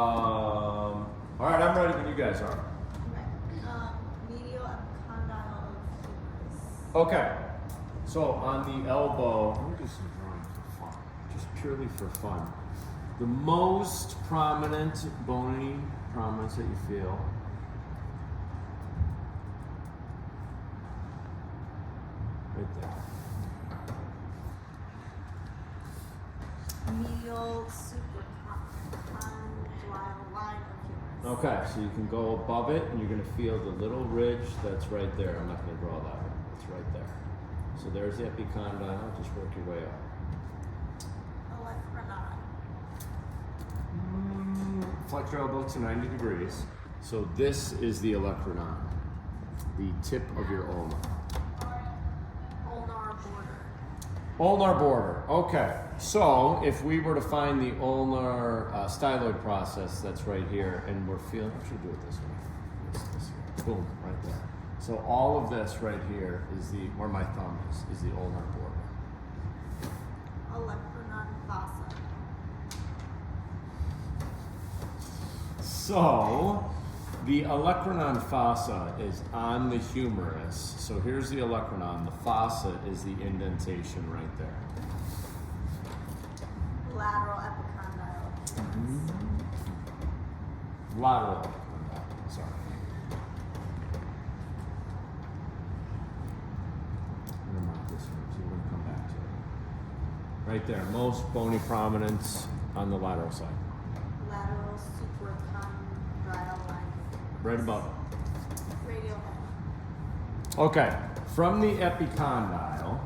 All right, I'm ready when you guys are. Medial epicondyle of humerus. Okay, so on the elbow, I'm gonna do some drawing for fun, just purely for fun. The most prominent bony prominence that you feel. Right there. Medial supracondyle line of humerus. Okay, so you can go above it and you're gonna feel the little ridge that's right there. I'm not gonna draw that one, it's right there. So there's the epicondyle, just work your way up. Flex your elbow to 90 degrees. So this is the olecranon, the tip of your ulna. Ulnar border. Ulnar border, okay. So if we were to find the ulnar styloid process, that's right here, and we're feeling, what should we do it this way? This here. Boom, right there. So all of this right here is where my thumb is the ulnar border. Olecranon fossa. So the olecranon fossa is on the humerus. So here's the olecranon. The fossa is the indentation right there. Lateral epicondyle. Lateral epicondyle, sorry. I'm gonna mark this one, so we're gonna come back to it. Right there, most bony prominence on the lateral side. Lateral supracondyle line. Right above it. Radial head. Okay, from the epicondyle,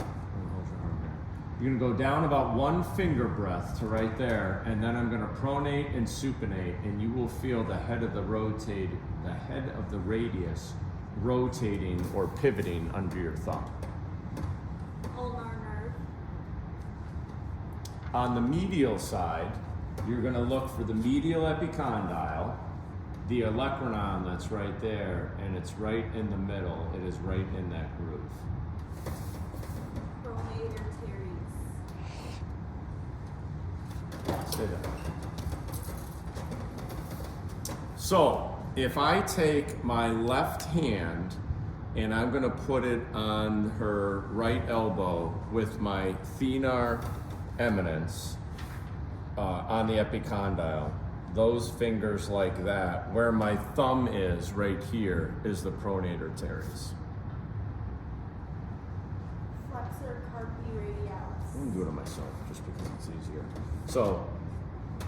you're gonna go down about 1 finger breadth to right there, and then I'm gonna pronate and supinate, and you will feel the head of the radius rotating or pivoting under your thumb. Ulnar nerve. On the medial side, you're gonna look for the medial epicondyle, the olecranon that's right there, and it's right in the middle. It is right in that groove. Pronator teres. Stay there. So, if I take my left hand and I'm gonna put it on her right elbow with my thenar eminence on the epicondyle, those fingers like that, where my thumb is right here, is the pronator teres. Flexor carpi radialis. I'm gonna do it on myself just because it's easier. So,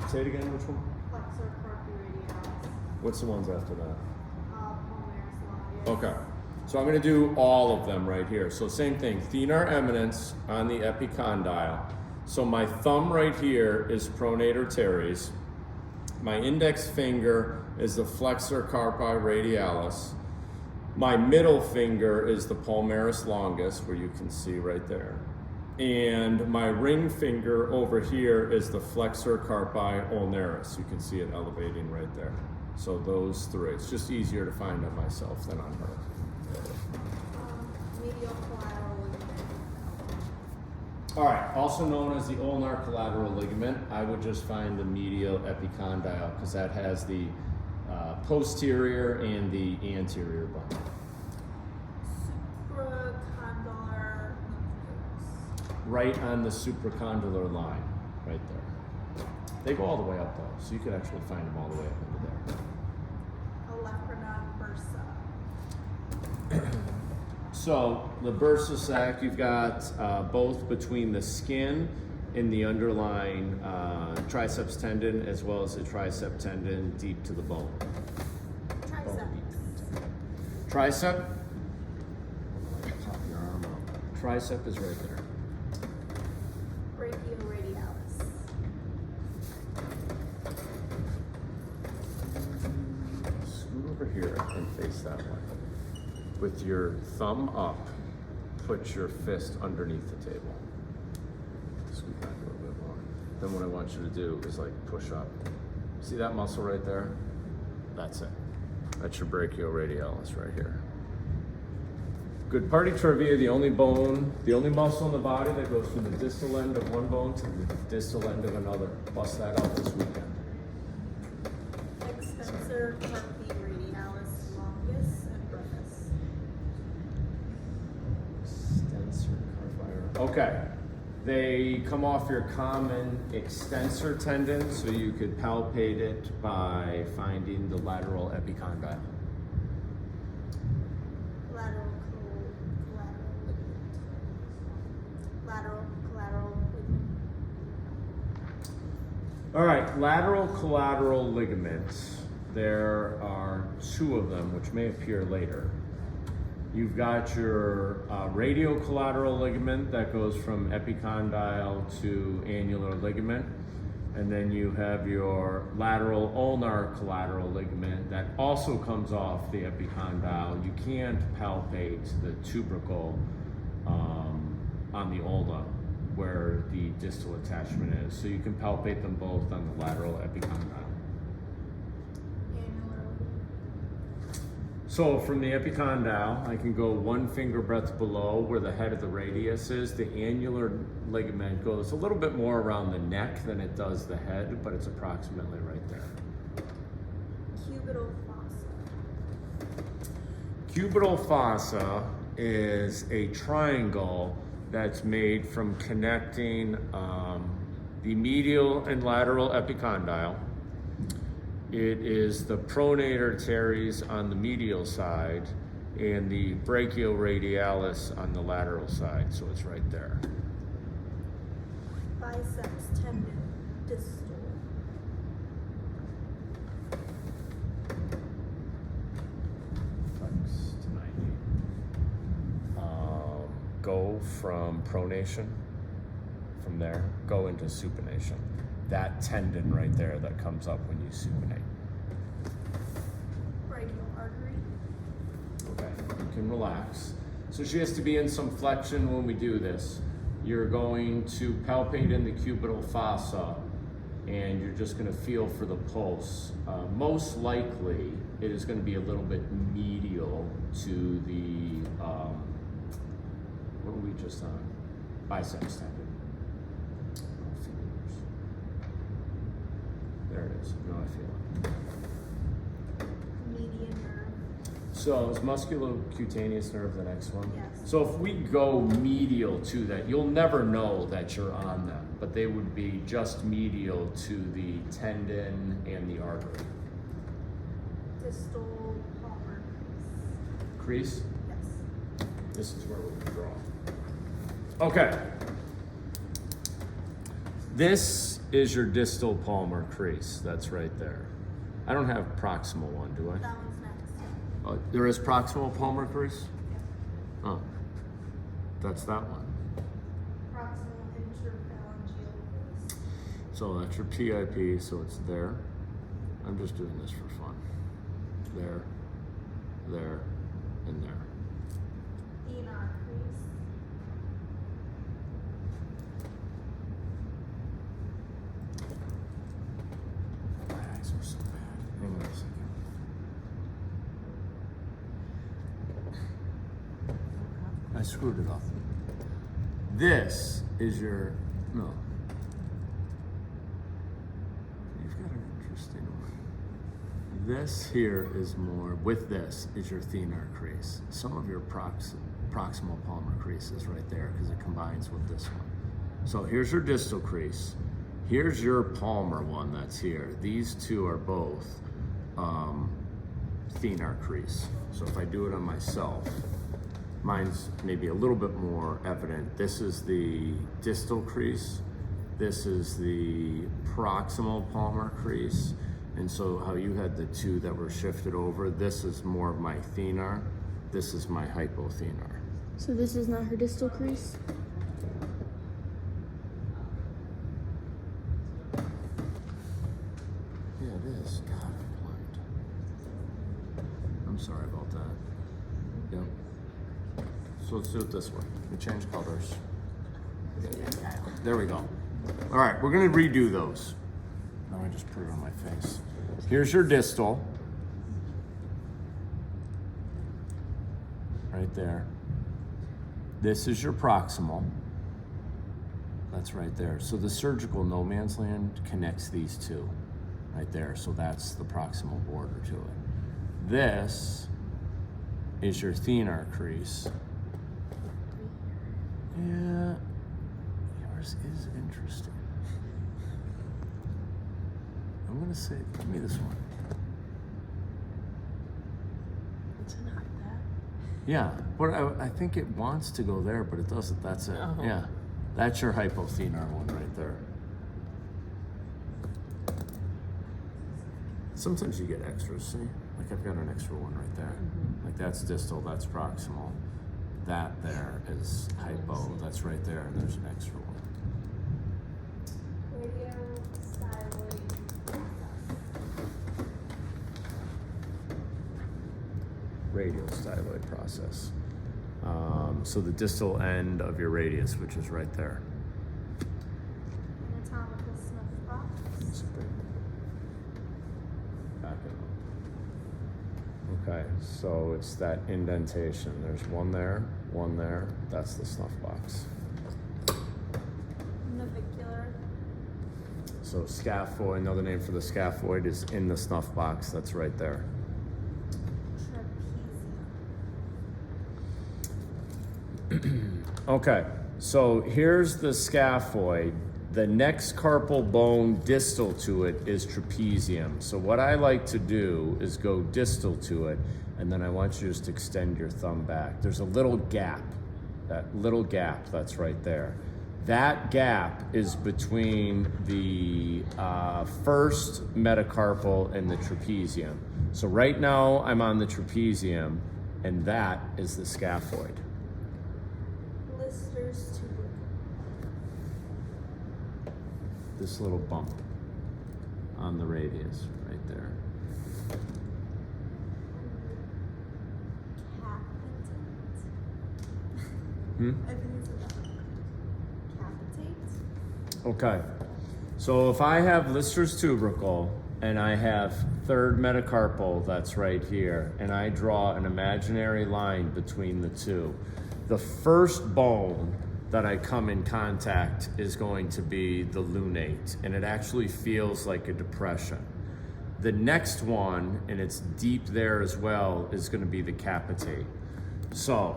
say it again, which one? Flexor carpi radialis. What's the ones after that? Palmaris longus. Okay, so I'm gonna do all of them right here. So same thing, thenar eminence on the epicondyle. So my thumb right here is pronator teres. My index finger is the flexor carpi radialis. My middle finger is the palmaris longus, where you can see right there. And my ring finger over here is the flexor carpi ulnaris. You can see it elevating right there. So those three. It's just easier to find on myself than on her. Medial collateral ligament. All right, also known as the ulnar collateral ligament, I would just find the medial epicondyle because that has the posterior and the anterior bone. Supracondylar lymph nodes. Right on the supracondylar line, right there. They go all the way up though, so you could actually find them all the way up into there. Olecranon bursa. So the bursa sac, you've got both between the skin and the underlying triceps tendon, as well as the tricep tendon deep to the bone. Triceps. Tricep. Pop your arm up. Tricep is right there. Brachioradialis. Scoot over here and face that way. With your thumb up, put your fist underneath the table. Scoot back a little bit more. Then what I want you to do is like push up. See that muscle right there? That's it. That's your brachioradialis right here. Good party trivia, the only muscle in the body that goes from the distal end of one bone to the distal end of another. Bust that out this weekend. Okay. They come off your common extensor tendon, so you could palpate it by finding the lateral epicondyle. Lateral ligament. Lateral collateral ligament. All right, lateral collateral ligaments. There are two of them, which may appear later. You've got your radial collateral ligament that goes from epicondyle to annular ligament. And then you have your lateral ulnar collateral ligament that also comes off the epicondyle. You can't palpate the tubercle on the ulna where the distal attachment is. So you can palpate them both on the lateral epicondyle. Annular ligament. So from the epicondyle, I can go 1 finger breadth below where the head of the radius is. The annular ligament goes a little bit more around the neck than it does the head, but it's approximately right there. Cubital fossa. Cubital fossa is a triangle that's made from connecting the medial and lateral epicondyle. It is the pronator teres on the medial side and the brachioradialis on the lateral side, so it's right there. Biceps tendon. Distal. Flex to 90. Go from pronation, from there, go into supination. That tendon right there that comes up when you supinate. Brachial artery. Okay, you can relax. So she has to be in some flexion when we do this. You're going to palpate in the cubital fossa and you're just going to feel for the pulse. Most likely, it is going to be a little bit medial to the, what were we just on? Biceps tendon. There it is. Now I feel it. Median nerve. So is musculocutaneous nerve the next one? Yes. So if we go medial to that, you'll never know that you're on them, but they would be just medial to the tendon and the artery. Distal palmar Crease? Yes. This is where we can draw. Okay. This is your distal palmar crease. That's right there. I don't have proximal one, do I? That one's next. Oh, there is proximal palmar crease? Yeah. Oh, that's that one. Proximal interphalangeal crease. So that's your PIP, so it's there. I'm just doing this for fun. There, there, and there. Thenar crease. My eyes are so bad. Hang on a second. I screwed it up. This is your, no. You've got an interesting one. This here is more, with this is your thenar crease. Some of your proximal palmar crease is right there because it combines with this one. So here's your distal crease. Here's your palmar one that's here. These two are both thenar crease. So if I do it on myself, mine's maybe a little bit more evident. This is the distal crease. This is the proximal palmar crease. And so how you had the two that were shifted over, this is more of my thenar. This is my hypothenar. So this is not her distal crease? Yeah, it is. God, I'm blind. I'm sorry about that. Yep. So let's do it this way. We change colors. There we go. All right, we're gonna redo those. Now I just put it on my face. Here's your distal. Right there. This is your proximal. That's right there. So the surgical no man's land connects these two. Right there, so that's the proximal border to it. This is your thenar crease. Yeah, Yours is interesting. I'm gonna say, give me this one. It's not that. Yeah, but I think it wants to go there, but it doesn't. That's it. Oh. Yeah, that's your hypothenar one right there. Sometimes you get extras, see? Like I've got an extra one right there. Like that's distal, that's proximal. That there is hypo, that's right there, and there's an extra one. Radiostyloid process. So the distal end of your radius, which is right there. Anatomical snuff box. Back it up. Okay, so it's that indentation. There's one there, that's the snuff box. Navicular. So scaphoid, another name for the scaphoid is in the snuff box, that's right there. Okay, so here's the scaphoid. The next carpal bone distal to it is trapezium. So what I like to do is go distal to it, and then I want you to just extend your thumb back. There's a little gap, that little gap that's right there. That gap is between the first metacarpal and the trapezium. So right now I'm on the trapezium, and that is the scaphoid. Lister's tubercle. This little bump on the radius right there. Capitate. I think it's about capitate. Okay, so if I have Lister's tubercle and I have third metacarpal that's right here, and I draw an imaginary line between the two, the first bone that I come in contact is going to be the lunate, and it actually feels like a depression. The next one, and it's deep there as well, is going to be the capitate. So,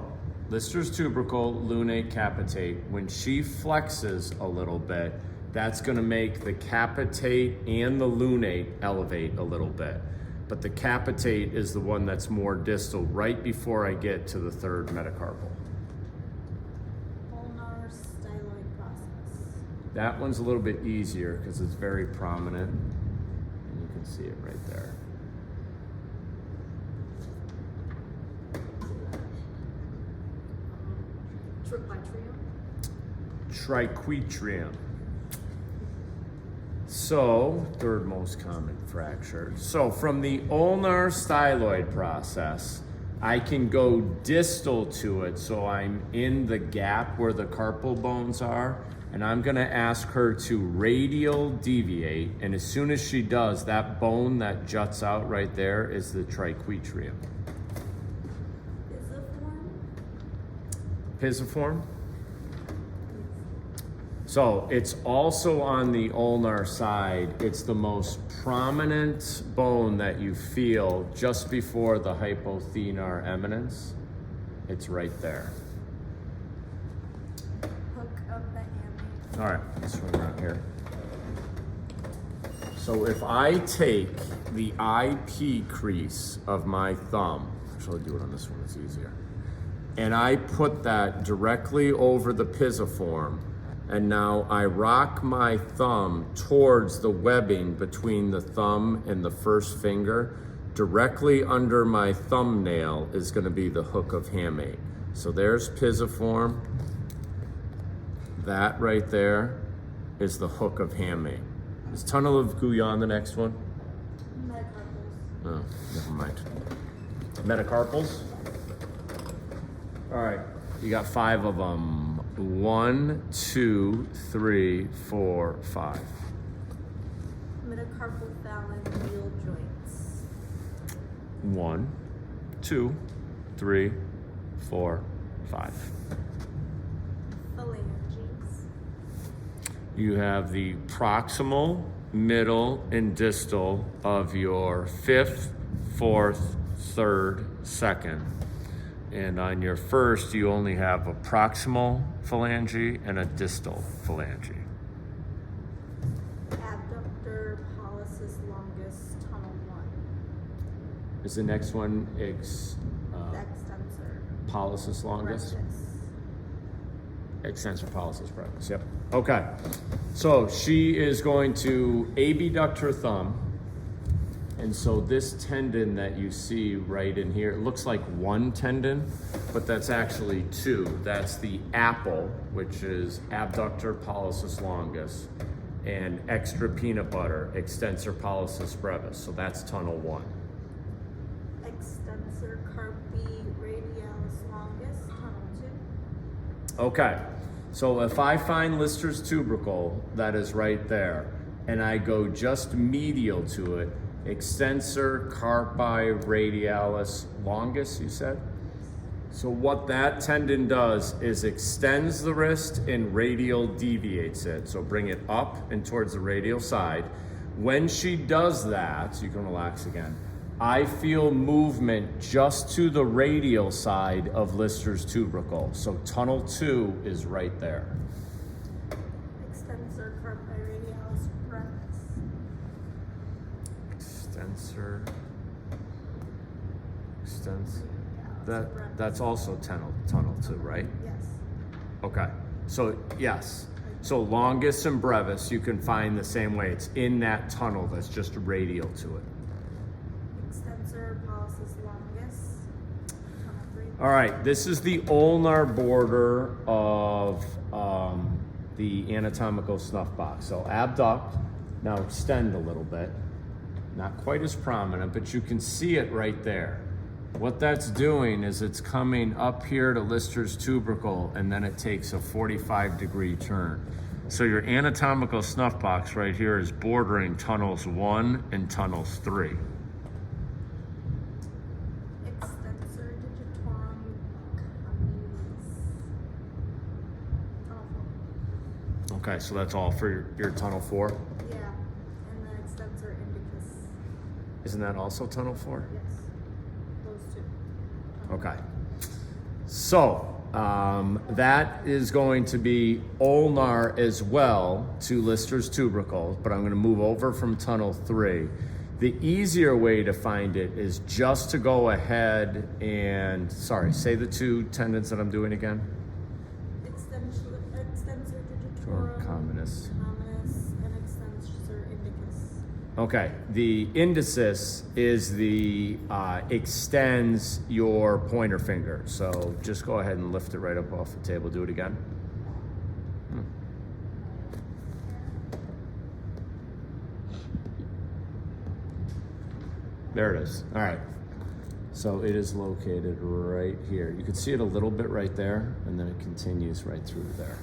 Lister's tubercle, lunate, capitate. When she flexes a little bit, that's going to make the capitate and the lunate elevate a little bit. But the capitate is the one that's more distal, right before I get to the third metacarpal. That one's a little bit easier because it's very prominent, and you can see it right there. Triquetrium. So, third most common fracture. So from the ulnar styloid process, I can go distal to it, so I'm in the gap where the carpal bones are, and I'm gonna ask her to radial deviate, and as soon as she does, that bone that juts out right there is the triquetrium. Pisiform? So it's also on the ulnar side. It's the most prominent bone that you feel just before the hypothenar eminence. It's right there. Hook of the hamate. All right, let's swing around here. So if I take the IP crease of my thumb, actually I'll do it on this one, it's easier, and I put that directly over the pisiform, and now I rock my thumb towards the webbing between the thumb and the first finger. Directly under my thumbnail is going to be the hook of hamate. So there's pisiform. That right there is the hook of hamate. Is tunnel of Guyot the next one? Metacarpals. Oh, never mind. Metacarpals? All right, you got 5 of them. 1, 2, 3, 4, 5. Metacarpal phalangeal joints. 1, 2, 3, 4, 5. Phalanges. You have the proximal, middle, and distal of your 5th, 4th, 3rd, 2nd. And on your first, you only have a proximal phalange and a distal phalange. Abductor pollicis longus, tunnel 1. Is the next one Extensor. pollicis longus? Brevis. Extensor pollicis brevis, yep. Okay, so she is going to abduct her thumb. And so this tendon that you see right in here, it looks like one tendon, but that's actually two. That's the apple, which is abductor pollicis longus, and extra peanut butter, extensor pollicis brevis. So that's tunnel 1. Extensor carpi radialis longus, tunnel 2. Okay, so if I find Lister's tubercle, that is right there, and I go just medial to it, extensor carpi radialis longus, you said? So what that tendon does is extends the wrist and radial deviates it. So bring it up and towards the radial side. When she does that, so you can relax again, I feel movement just to the radial side of Lister's tubercle. So tunnel 2 is right there. Extensor carpi radialis brevis. Extensor. Brevis. That's also tunnel 2, right? Yes. Okay. So yes. So longus and brevis you can find the same way. It's in that tunnel that's just radial to it. Extensor pollicis longus, tunnel 3. All right. This is the ulnar border of the anatomical snuff box. So abduct. Now extend a little bit. Not quite as prominent, but you can see it right there. What that's doing is it's coming up here to Lister's tubercle, and then it takes a 45-degree turn. So your anatomical snuff box right here is bordering tunnels 1 and tunnels 3. Extensor digitorum communis, tunnel 4. Okay, so that's all for your tunnel 4? Yeah, and then extensor indicus. Isn't that also tunnel 4? Yes, those two. Okay. So that is going to be ulnar as well to Lister's tubercle, but I'm going to move over from tunnel 3. The easier way to find it is just to go ahead and, say the two tendons that I'm doing again. Extensor digitorum Communis. communis and extensor indicus. Okay, the indicis is the extends your pointer finger. So just go ahead and lift it right up off the table. Do it again. There it is. All right. So it is located right here. You can see it a little bit right there, and then it continues right through there.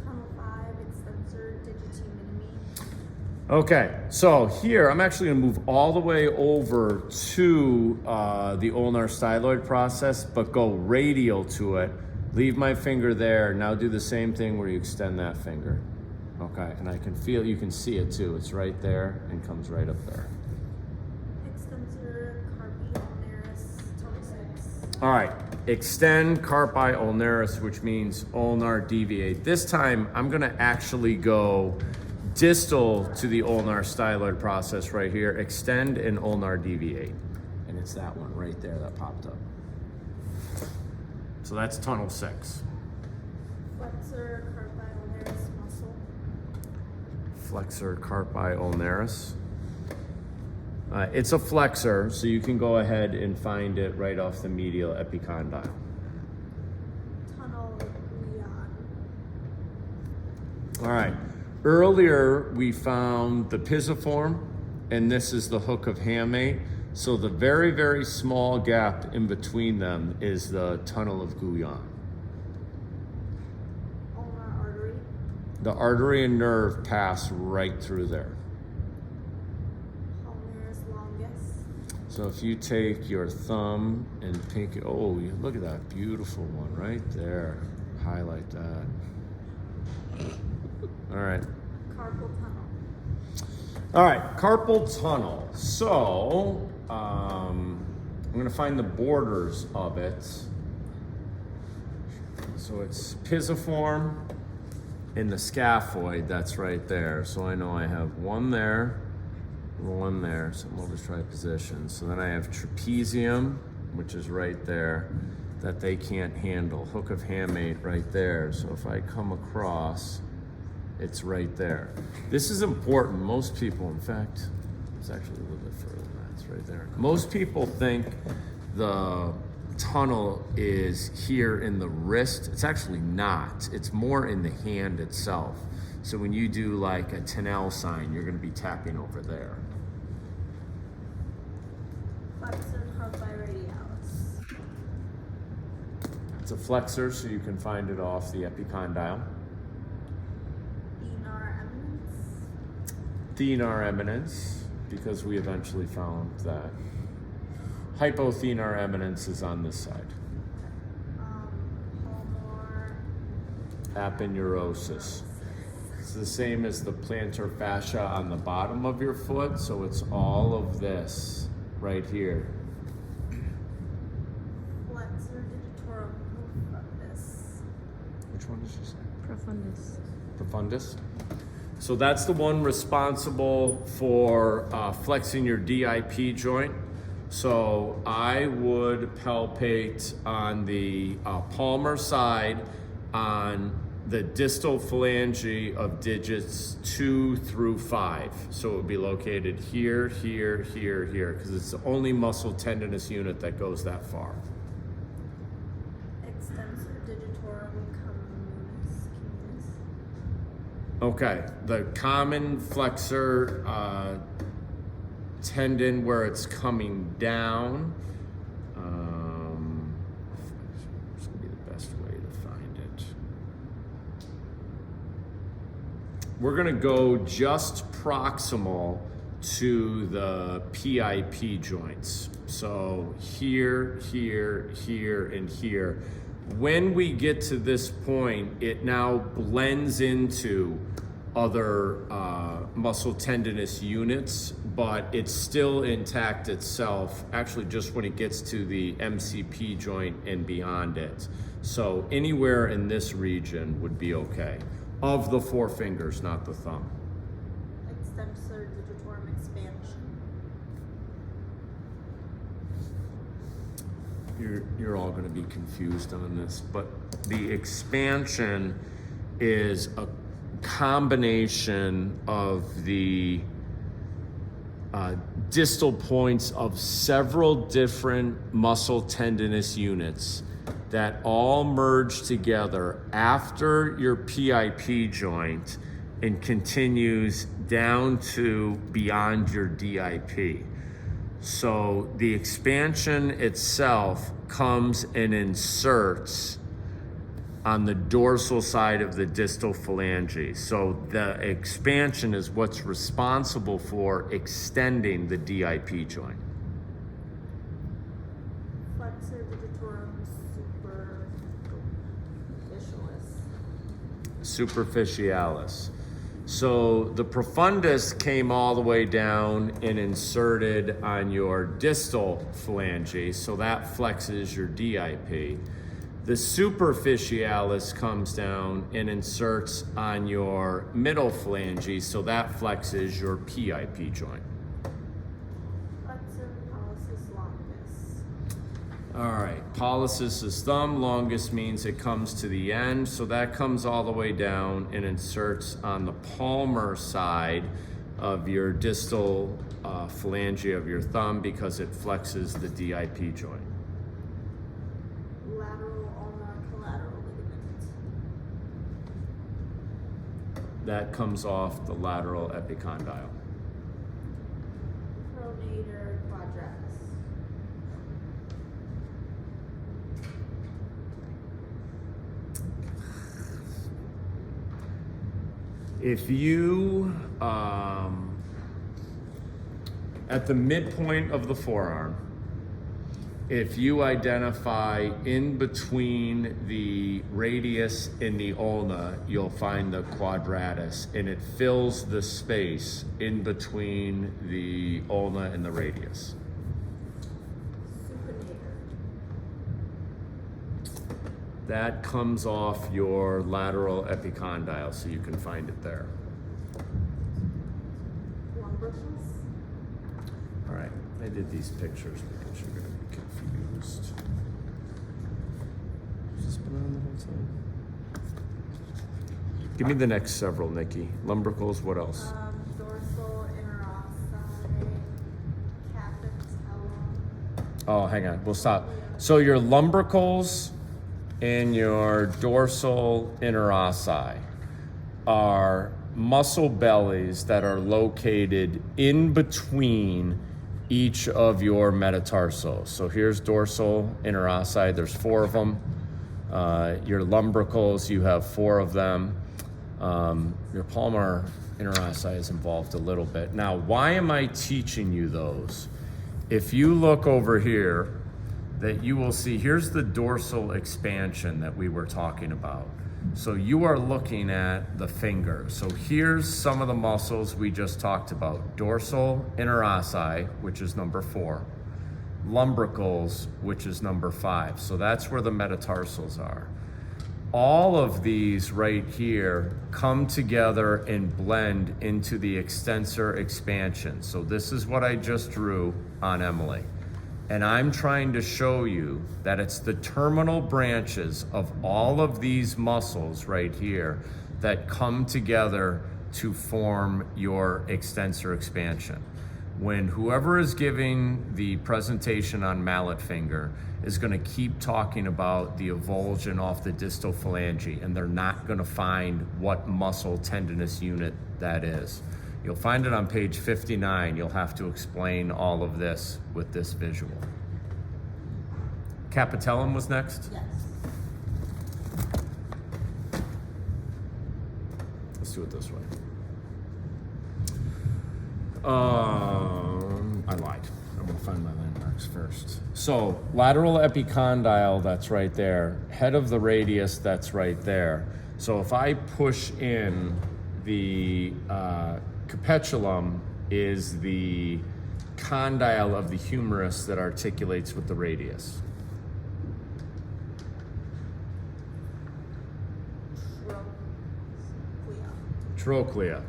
Tunnel 5, extensor digiti minimi. Okay, so here I'm actually going to move all the way over to the ulnar styloid process, but go radial to it. Leave my finger there. Now do the same thing where you extend that finger. Okay, and I can feel, you can see it too. It's right there and comes right up there. Extensor carpi ulnaris, tunnel 6. All right, extend carpi ulnaris, which means ulnar deviate. This time I'm going to actually go distal to the ulnar styloid process right here, extend and ulnar deviate. And it's that one right there that popped up. So that's tunnel 6. Flexor carpi ulnaris muscle. Flexor carpi ulnaris. It's a flexor, so you can go ahead and find it right off the medial epicondyle. Tunnel Leon. All right. Earlier, we found the pisiform, and this is the hook of hamate. So the very, very small gap in between them is the tunnel of Guyon. Ulnar artery. The artery and nerve pass right through there. Ulnaris longus. So if you take your thumb and pinky, oh, look at that beautiful one right there. Highlight that. All right. Carpal tunnel. All right, carpal tunnel. So I'm gonna find the borders of it. So it's pisiform in the scaphoid, that's right there. So I know I have one there, one there, so lobus triposition. So then I have trapezium, which is right there, that they can't handle. Hook of hamate right there. So if I come across, it's right there. This is important. Most people, in fact, it's actually a little bit further than that. It's right there. Most people think the tunnel is here in the wrist. It's actually not. It's more in the hand itself. So when you do like a Tinel sign, you're going to be tapping over there. Flexor carpi radialis. It's a flexor, so you can find it off the epicondyle. Thenar eminence. Thenar eminence, because we eventually found that. Hypothenar eminence is on this side. Palmar. Aponeurosis. It's the same as the plantar fascia on the bottom of your foot, so it's all of this right here. Flexor digitorum profundus. Which one did you say? Profundus. Profundus. So that's the one responsible for flexing your DIP joint. So I would palpate on the palmar side on the distal phalange of digits 2 through 5. So it would be located here, here, here, here, because it's the only muscle tendinous unit that goes that far. Extensor digitorum communis. Okay, the common flexor tendon where it's coming down. What's gonna be the best way to find it? We're gonna go just proximal to the PIP joints. So here, here, here, and here. When we get to this point, it now blends into other muscle tendinous units, but it's still intact itself, actually just when it gets to the MCP joint and beyond it. So anywhere in this region would be okay. Of the 4 fingers, not the thumb. Extensor digitorum expansion. You're all gonna be confused on this, but the expansion is a combination of the distal points of several different muscle tendinous units that all merge together after your PIP joint and continues down to beyond your DIP. So the expansion itself comes and inserts on the dorsal side of the distal phalange. So the expansion is what's responsible for extending the DIP joint. Flexor digitorum superficialis. Superficialis. So the profundus came all the way down and inserted on your distal phalange, so that flexes your DIP. The superficialis comes down and inserts on your middle phalange, so that flexes your PIP joint. Flexor pollicis longus. All right, pollicis is thumb, longus means it comes to the end, so that comes all the way down and inserts on the palmar side of your distal phalange of your thumb because it flexes the DIP joint. Lateral ulnar collateral ligament. That comes off the lateral epicondyle. Pronator quadratus. If you, at the midpoint of the forearm, if you identify in between the radius and the ulna, you'll find the quadratus, and it fills the space in between the ulna and the radius. That comes off your lateral epicondyle, so you can find it there. Lumbricals? All right, I did these pictures because you're going to be confused. Has this been on the whole time? Give me the next several, Nikki. Lumbricals, what else? Dorsal, interossei, capitellum. Oh, hang on, we'll stop. So your lumbricals and your dorsal interossi are muscle bellies that are located in between each of your metatarsals. So here's dorsal interossi, there's 4 of them. Your lumbricals, you have 4 of them. Your palmar interossi is involved a little bit. Now, why am I teaching you those? If you look over here, that you will see, here's the dorsal expansion that we were talking about. So you are looking at the finger. So here's some of the muscles we just talked about. Dorsal interossi, which is number 4. Lumbricals, which is number 5. So that's where the metatarsals are. All of these right here come together and blend into the extensor expansion. So this is what I just drew on Emily. And I'm trying to show you that it's the terminal branches of all of these muscles right here that come together to form your extensor expansion. When whoever is giving the presentation on mallet finger is going to keep talking about the avulsion off the distal phalange, and they're not going to find what muscle tendinous unit that is. You'll find it on page 59. You'll have to explain all of this with this visual. Capitellum was next? Yes. Let's do it this way. I lied. I'm gonna find my landmarks first. So, lateral epicondyle, that's right there. Head of the radius, that's right there. So if I push in the capitulum is the condyle of the humerus that articulates with the radius. Trochlea.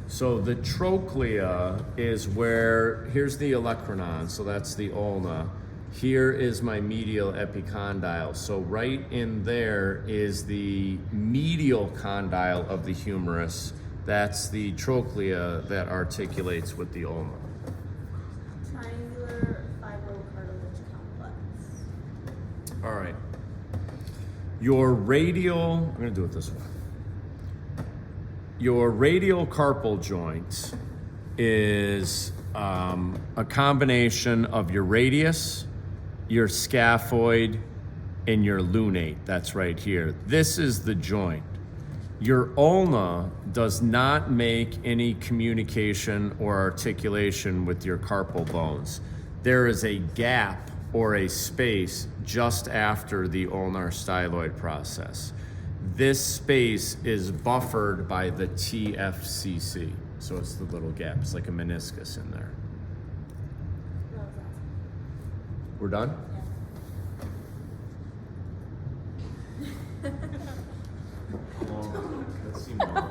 So the trochlea is where, here's the olecranon, so that's the ulna. Here is my medial epicondyle. So right in there is the medial condyle of the humerus. That's the trochlea that articulates with the ulna. Triangular fibrocartilage complex. All right. Your radial, I'm gonna do it this way. Your radial carpal joint is a combination of your radius, your scaphoid, and your lunate. That's right here. This is the joint. Your ulna does not make any communication or articulation with your carpal bones. There is a gap or a space just after the ulnar styloid process. This space is buffered by the TFCC. So it's the little gap. It's like a meniscus in there. We're done? Yeah. Let's see more.